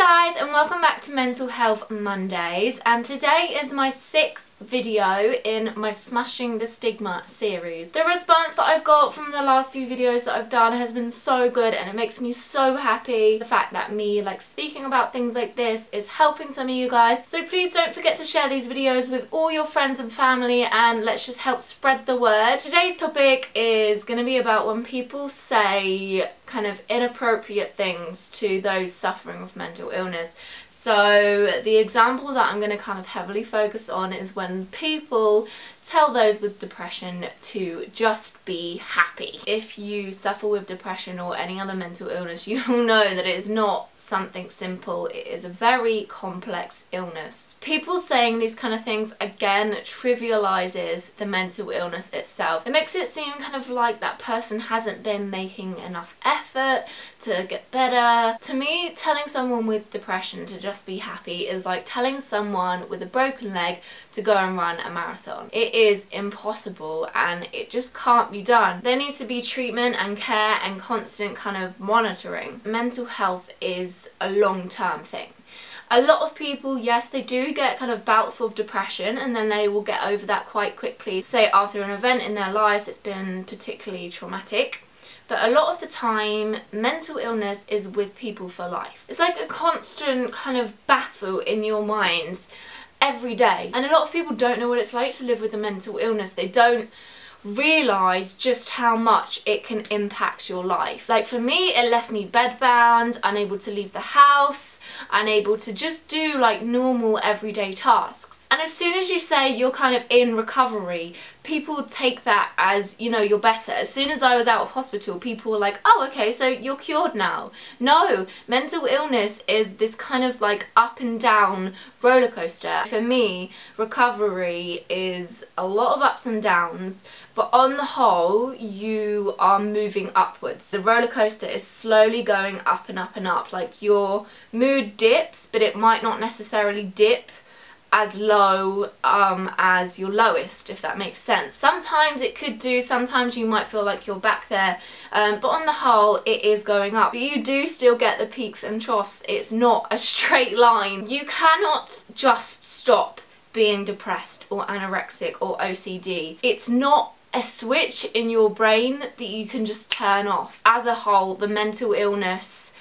guys, and welcome back to Mental Health Mondays, and today is my 6th video in my Smashing the Stigma series. The response that I've got from the last few videos that I've done has been so good, and it makes me so happy. The fact that me speaking about things like this is helping some of you guys, so please don't forget to share these videos with all your friends and family, and let's just help spread the word. Today's topic is going to be about when people say kind of inappropriate things to those suffering with mental illness. So the example that I'm going to kind of heavily focus on is when people tell those with depression to just be happy. If you suffer with depression or any other mental illness, you will know that it is not something simple. It is a very complex illness. People saying these kind of things, again, trivializes the mental illness itself. It makes it seem kind of like that person hasn't been making enough effort to get better. To me, telling someone with depression to just be happy is like telling someone with a broken leg to go and run a marathon. It is impossible, and it just can't be done. There needs to be treatment and care and constant kind of monitoring. Mental health is a long-term thing. A lot of people, yes, they do get kind of bouts of depression, and then they will get over that quite quickly, say after an event in their life that's been particularly traumatic. But a lot of the time, mental illness is with people for life. It's like a constant kind of battle in your mind every day. And a lot of people don't know what it's like to live with a mental illness. They don't realise just how much it can impact your life. Like for me, it left me bedbound, unable to leave the house, unable to just do like normal everyday tasks. And as soon as you say you're kind of in recovery, people take that as, you know, you're better. As soon as I was out of hospital, people were like, oh, okay, so you're cured now. No, mental illness is this kind of like up and down roller coaster. For me, recovery is a lot of ups and downs, but on the whole, you are moving upwards. The roller coaster is slowly going up and up and up. Like your mood dips, but it might not necessarily dip as low as your lowest, if that makes sense. Sometimes it could do, sometimes you might feel like you're back there, but on the whole it is going up. But you do still get the peaks and troughs. It's not a straight line. You cannot just stop being depressed or anorexic or OCD. It's not a switch in your brain that you can just turn off. As a whole, the mental illness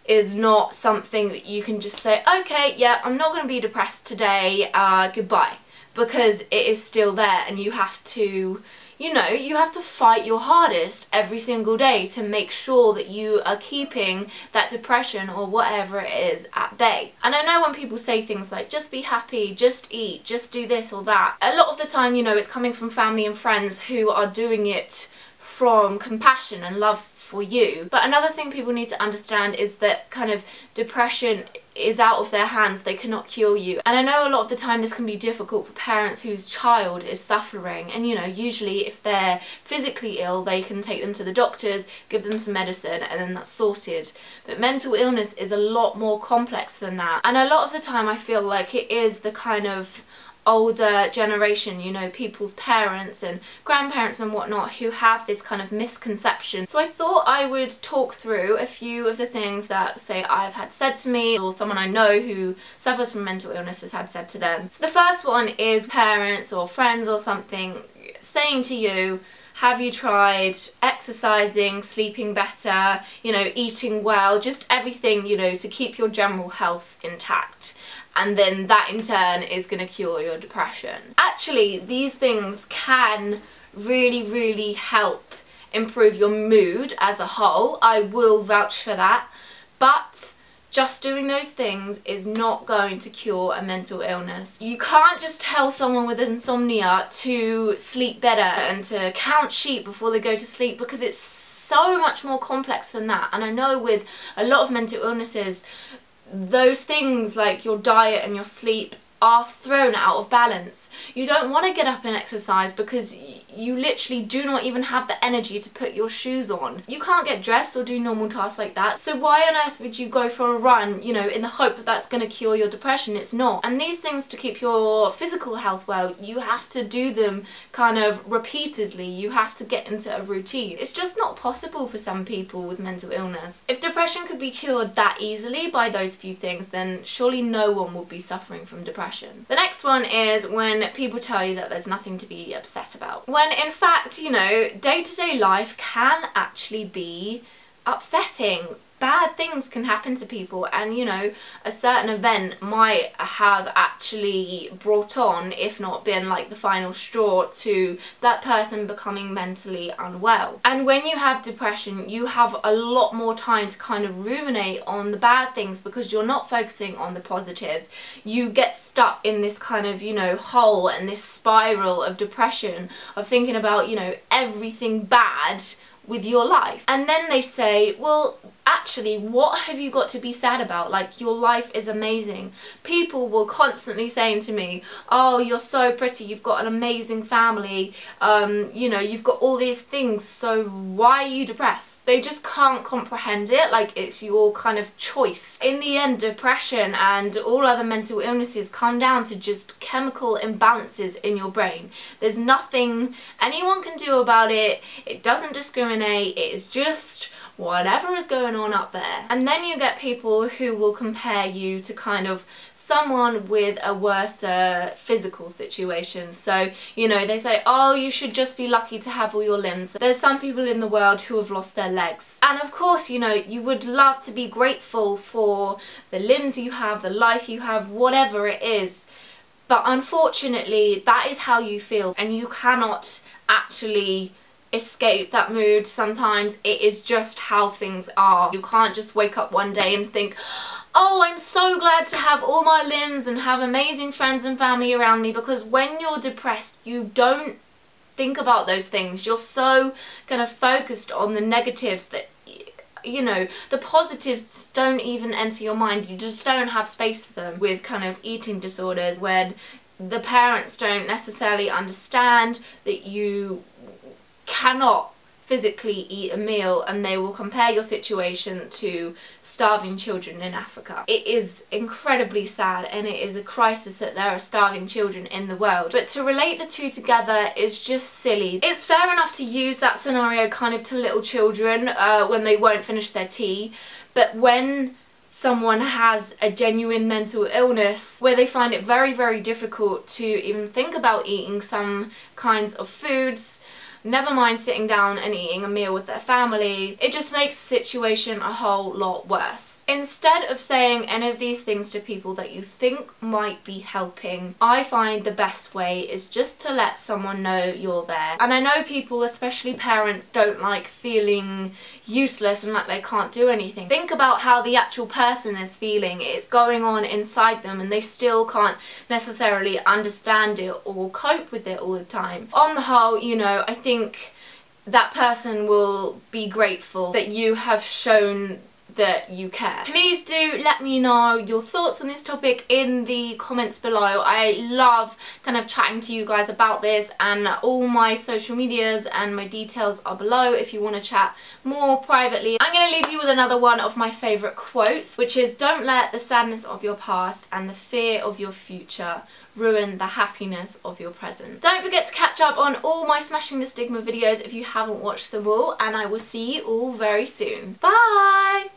is not something that you can just say, okay, yeah, I'm not going to be depressed today, goodbye. Because it is still there, and you have to, you know, you have to fight your hardest every single day to make sure that you are keeping that depression or whatever it is at bay. And I know when people say things like, just be happy, just eat, just do this or that, a lot of the time, you know, it's coming from family and friends who are doing it from compassion and love for you. But another thing people need to understand is that kind of depression is out of their hands. They cannot cure you. And I know a lot of the time this can be difficult for parents whose child is suffering, and you know, usually if they're physically ill, they can take them to the doctors, give them some medicine, and then that's sorted. But mental illness is a lot more complex than that, and a lot of the time I feel like it is the kind of older generation, you know, people's parents and grandparents and whatnot, who have this kind of misconception. So I thought I would talk through a few of the things that, say, I've had said to me, or someone I know who suffers from mental illness has had said to them. So the first one is parents or friends or something saying to you, have you tried exercising, sleeping better, you know, eating well, just everything, you know, to keep your general health intact? And then that in turn is going to cure your depression. Actually, these things can really help improve your mood as a whole. I will vouch for that. But just doing those things is not going to cure a mental illness. You can't just tell someone with insomnia to sleep better and to count sheep before they go to sleep, because it's so much more complex than that. And I know with a lot of mental illnesses, those things like your diet and your sleep are thrown out of balance. You don't want to get up and exercise because you literally do not even have the energy to put your shoes on. You can't get dressed or do normal tasks like that. So why on earth would you go for a run, you know, in the hope that that's going to cure your depression? It's not. And these things, to keep your physical health well, you have to do them kind of repeatedly. You have to get into a routine. It's just not possible for some people with mental illness. If depression could be cured that easily by those few things, then surely no one would be suffering from depression. The next one is when people tell you that there's nothing to be upset about. When in fact, you know, day-to-day life can actually be upsetting. Bad things can happen to people, and you know, a certain event might have actually brought on, if not been like the final straw to that person becoming mentally unwell. And when you have depression, you have a lot more time to kind of ruminate on the bad things because you're not focusing on the positives. You get stuck in this kind of, you know, hole and this spiral of depression, of thinking about, you know, everything bad with your life. And then they say, well, actually, what have you got to be sad about? Like, your life is amazing. People will constantly saying to me, oh, you're so pretty, you've got an amazing family, you know, you've got all these things, so why are you depressed? They just can't comprehend it, like it's your kind of choice. In the end, depression and all other mental illnesses come down to just chemical imbalances in your brain. There's nothing anyone can do about it. It doesn't discriminate. It is just whatever is going on up there. And then you get people who will compare you to kind of someone with a worse physical situation. So, you know, they say, oh, you should just be lucky to have all your limbs. There's some people in the world who have lost their legs. And of course, you know, you would love to be grateful for the limbs you have, the life you have, whatever it is. But unfortunately, that is how you feel, and you cannot actually escape that mood. Sometimes it is just how things are. You can't just wake up one day and think, oh, I'm so glad to have all my limbs and have amazing friends and family around me, because when you're depressed, you don't think about those things. You're so kind of focused on the negatives that, you know, the positives just don't even enter your mind. You just don't have space for them. With kind of eating disorders, when the parents don't necessarily understand that you cannot physically eat a meal, and they will compare your situation to starving children in Africa. It is incredibly sad, and it is a crisis that there are starving children in the world. But to relate the two together is just silly. It's fair enough to use that scenario kind of to little children when they won't finish their tea, but when someone has a genuine mental illness where they find it very, very difficult to even think about eating some kinds of foods, never mind sitting down and eating a meal with their family, it just makes the situation a whole lot worse. Instead of saying any of these things to people that you think might be helping, I find the best way is just to let someone know you're there. And I know people, especially parents, don't like feeling useless and like they can't do anything. Think about how the actual person is feeling. It's going on inside them, and they still can't necessarily understand it or cope with it all the time. On the whole, you know, I think that person will be grateful that you have shown that you care. Please do let me know your thoughts on this topic in the comments below. I love kind of chatting to you guys about this, and all my social medias and my details are below if you want to chat more privately. I'm going to leave you with another one of my favourite quotes, which is, don't let the sadness of your past and the fear of your future ruin the happiness of your present. Don't forget to catch up on all my Smashing the Stigma videos if you haven't watched them all, and I will see you all very soon. Bye!